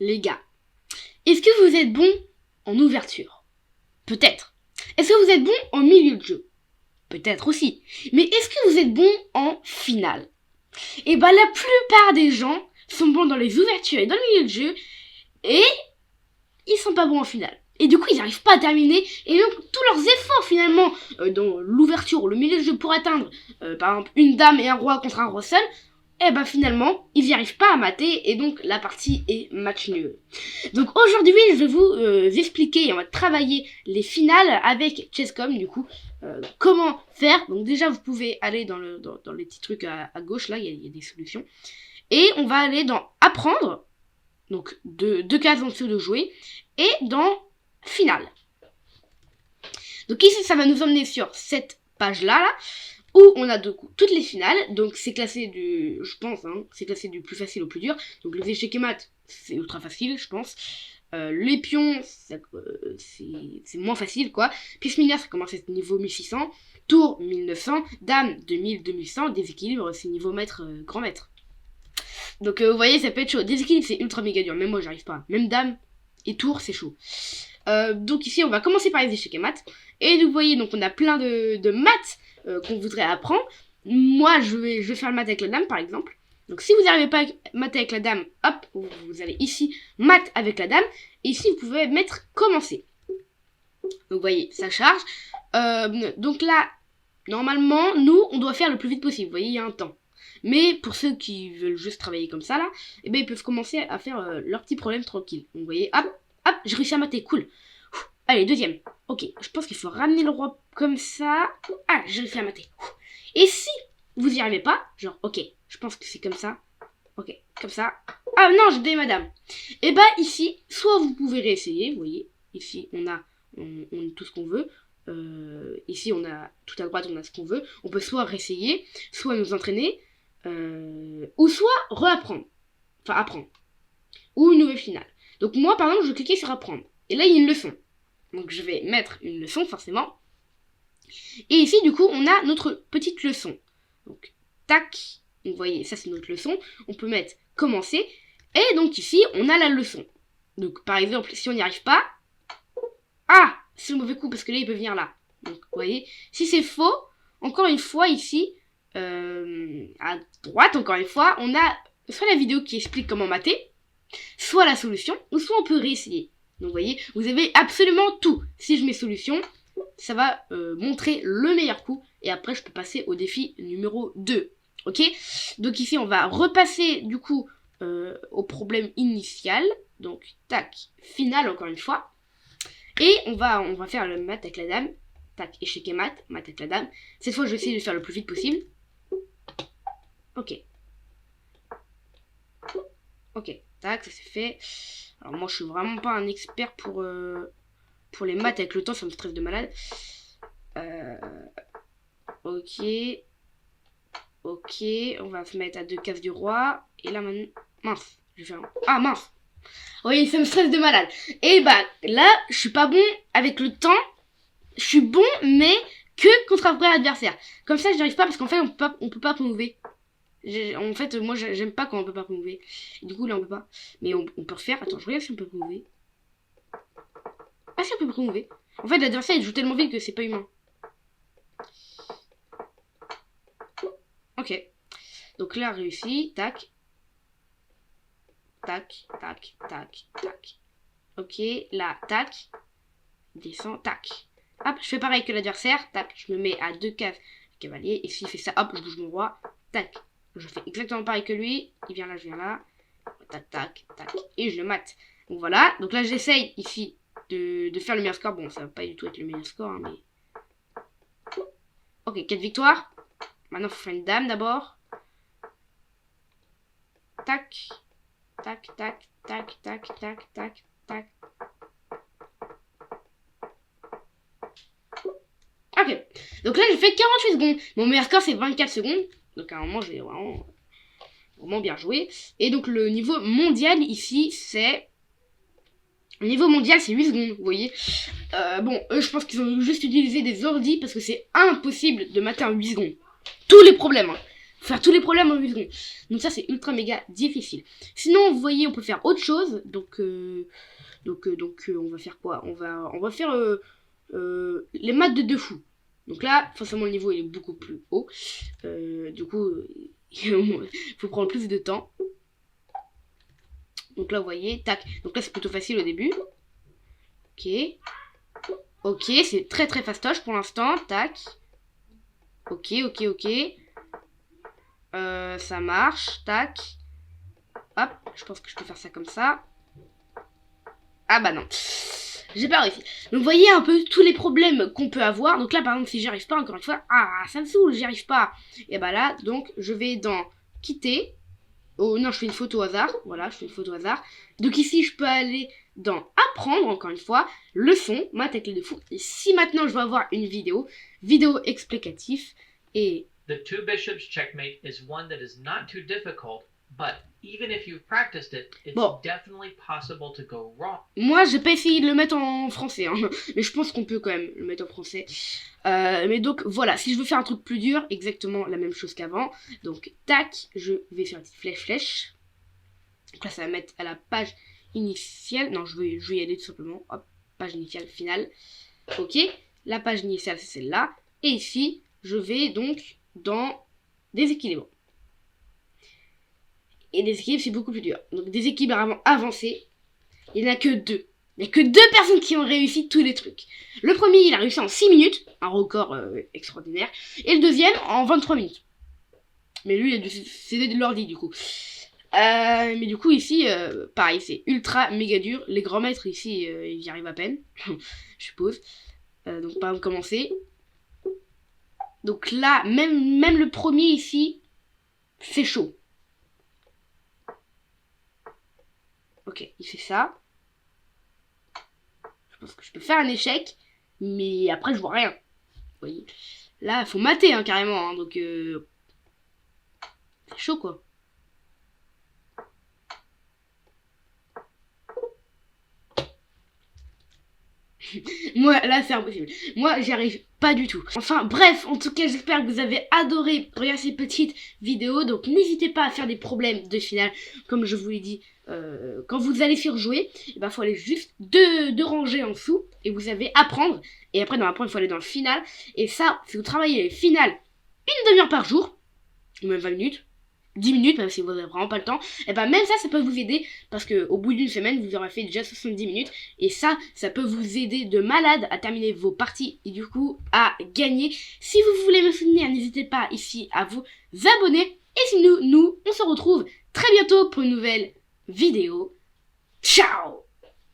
les gars, est-ce que vous êtes bon en ouverture? Peut-être. Est-ce que vous êtes bon en milieu de jeu? Peut-être aussi. Mais est-ce que vous êtes bon en finale? Et bah la plupart des gens sont bons dans les ouvertures et dans le milieu de jeu, et ils sont pas bons en finale. Et du coup, ils n'arrivent pas à terminer, et donc tous leurs efforts finalement dans l'ouverture ou le milieu de jeu pour atteindre, par exemple, une dame et un roi contre un roi seul, et ben finalement, ils n'y arrivent pas à mater, et donc la partie est match nul. Donc aujourd'hui, je vais vous expliquer, et on va travailler les finales avec Chess.com, du coup, comment faire. Donc déjà, vous pouvez aller dans les petits trucs à gauche, là, il y a des solutions. Et on va aller dans apprendre, donc deux cases en dessous de jouer, et dans finale. Donc ici, ça va nous emmener sur cette page-là, où on a toutes les finales. Donc c'est classé je pense, c'est classé du plus facile au plus dur. Donc les échecs et maths, c'est ultra facile, je pense. Les pions, c'est moins facile, quoi. Pièce minière, ça commence à être niveau 1600. Tour, 1900. Dame, 2000, 2100. Déséquilibre, c'est niveau maître, grand maître. Donc vous voyez, ça peut être chaud. Déséquilibre, c'est ultra méga dur. Même moi, j'arrive pas. Même dame et tour, c'est chaud. Donc ici, on va commencer par les échecs et maths. Et vous voyez, donc on a plein de maths qu'on voudrait apprendre. Moi, je vais faire le maths avec la dame, par exemple. Donc si vous n'arrivez pas à maths avec la dame, hop, vous allez ici, maths avec la dame. Et ici, vous pouvez mettre commencer. Donc vous voyez, ça charge. Donc là, normalement, nous, on doit faire le plus vite possible. Vous voyez, il y a un temps. Mais pour ceux qui veulent juste travailler comme ça, là, eh ben, ils peuvent commencer à faire leurs petits problèmes tranquilles. Donc vous voyez, hop, j'ai réussi à mater, cool. Allez, deuxième. Ok, je pense qu'il faut ramener le roi comme ça. Ah, j'ai réussi à mater. Et si vous n'y arrivez pas, genre, ok, je pense que c'est comme ça. Ok, comme ça. Ah non, j'ai donné madame. Et bah ici, soit vous pouvez réessayer, vous voyez. Ici, on a tout ce qu'on veut. Ici, on a tout à droite, on a ce qu'on veut. On peut soit réessayer, soit nous entraîner, ou soit reapprendre. Enfin, apprendre. Ou une nouvelle finale. Donc moi, par exemple, je cliquais sur apprendre. Et là, il y a une leçon. Donc je vais mettre une leçon, forcément. Et ici, du coup, on a notre petite leçon. Donc, tac. Donc, vous voyez, ça, c'est notre leçon. On peut mettre commencer. Et donc, ici, on a la leçon. Donc, par exemple, si on n'y arrive pas... Ah, c'est le mauvais coup, parce que là, il peut venir là. Donc, vous voyez, si c'est faux, encore une fois, ici, à droite, encore une fois, on a soit la vidéo qui explique comment mater, soit la solution, ou soit on peut réessayer. Donc vous voyez, vous avez absolument tout. Si je mets solution, ça va montrer le meilleur coup. Et après, je peux passer au défi numéro 2. Ok? Donc ici, on va repasser du coup au problème initial. Donc, tac, finale encore une fois. Et on va faire le maths avec la dame. Tac, échec et maths avec la dame. Cette fois, je vais essayer de faire le plus vite possible. Ok. Ok, tac, ça c'est fait. Alors moi je suis vraiment pas un expert pour les maths avec le temps, ça me stresse de malade. Ok. Ok, on va se mettre à 2 cases du roi. Et là maintenant... Mince, je vais faire... Ah mince. Oui, ça me stresse de malade. Et bah là, je suis pas bon avec le temps. Je suis bon, mais que contre un vrai adversaire. Comme ça, je n'arrive pas parce qu'en fait, on peut pas mouver. En fait, moi, j'aime pas quand on peut pas mouver. Du coup, là, on peut pas. Mais on peut refaire. Attends, je regarde si on peut mouver. Ah, si on peut mouver. En fait, l'adversaire, il joue tellement vite que c'est pas humain. Ok. Donc là, réussi. Tac. Tac, tac, tac, tac. Ok, là, tac. Descend, tac. Hop, je fais pareil que l'adversaire. Tac, je me mets à 2 cases cavalier. Et s'il fait ça, hop, je bouge mon roi. Tac. Je fais exactement pareil que lui. Il vient là, je viens là. Tac, tac, tac. Et je le mate. Donc voilà. Donc là, j'essaye ici de faire le meilleur score. Bon, ça va pas du tout être le meilleur score, hein, mais... Ok, 4 victoires. Maintenant, il faut faire une dame d'abord. Tac. Tac, tac, tac, tac, tac, tac, tac. Ok. Donc là, j'ai fait 48 secondes. Mon meilleur score, c'est 24 secondes. Donc à un moment, j'ai vraiment bien joué. Et donc le niveau mondial ici, c'est... Le niveau mondial, c'est 8 secondes, vous voyez. Bon, eux, je pense qu'ils ont juste utilisé des ordis parce que c'est impossible de mater en 8 secondes. Tous les problèmes, hein. faire tous les problèmes en 8 secondes. Donc ça c'est ultra méga difficile. Sinon vous voyez on peut faire autre chose. Donc on va faire quoi? On va faire les maths de deux fous. Donc là forcément le niveau il est beaucoup plus haut. Du coup il faut prendre plus de temps. Donc là vous voyez, tac. Donc là c'est plutôt facile au début. Ok, c'est très très fastoche pour l'instant, tac. Ok. Ça marche, tac. Hop, je pense que je peux faire ça comme ça. Ah bah non, j'ai pas réussi. Donc vous voyez un peu tous les problèmes qu'on peut avoir. Donc là par exemple si j'y arrive pas, encore une fois, ah ça me saoule, j'y arrive pas. Et bah là, donc je vais dans quitter. Oh non, je fais une photo au hasard. Voilà, je fais une photo au hasard. Donc ici je peux aller dans apprendre, encore une fois, leçon, maths avec les deux fous. Et si maintenant je veux avoir une vidéo explicative et... The two bishops checkmate is one that is not too difficult, but even if you've practiced it, it's definitely possible to go wrong. Moi, j'ai pas essayé de le mettre en français, hein, mais je pense qu'on peut quand même le mettre en français. Mais donc, voilà, si je veux faire un truc plus dur, exactement la même chose qu'avant. Donc, tac, je vais faire une petite flèche. Donc là, ça va mettre à la page initiale. Non, je vais y aller tout simplement. Hop, page initiale, finale. Ok, la page initiale, c'est celle-là. Et ici, je vais donc dans déséquilibre. Et déséquilibre, c'est beaucoup plus dur. Donc, déséquilibre avancé, il n'y en a que deux. Il n'y a que deux personnes qui ont réussi tous les trucs. Le premier, il a réussi en 6 minutes, un record extraordinaire. Et le deuxième, en 23 minutes. Mais lui, il a dû céder de l'ordi, du coup. Mais du coup, ici, pareil, c'est ultra méga dur. Les grands maîtres, ici, ils y arrivent à peine, je suppose. Donc, par exemple, commencer. Donc là, même le premier ici, c'est chaud. Ok, il fait ça. Je pense que je peux faire un échec, mais après je vois rien. Vous voyez. Là, il faut mater hein, carrément, hein, donc c'est chaud quoi. Moi, là, c'est impossible. Moi, j'y arrive pas du tout. Enfin, bref, en tout cas, j'espère que vous avez adoré regarder ces petites vidéos. Donc, n'hésitez pas à faire des problèmes de finale. Comme je vous l'ai dit, quand vous allez sur jouer, il faut aller juste deux rangées en dessous. Et vous avez apprendre. Et après, dans l'apprendre, il faut aller dans le final. Et ça, si vous travaillez les finales une demi-heure par jour, ou même 20 minutes, 10 minutes, même si vous n'avez vraiment pas le temps, et même ça peut vous aider, parce que au bout d'une semaine, vous aurez fait déjà 70 minutes, et ça peut vous aider de malade à terminer vos parties, et du coup, à gagner. Si vous voulez me soutenir, n'hésitez pas ici à vous abonner, et sinon, nous, on se retrouve très bientôt pour une nouvelle vidéo. Ciao!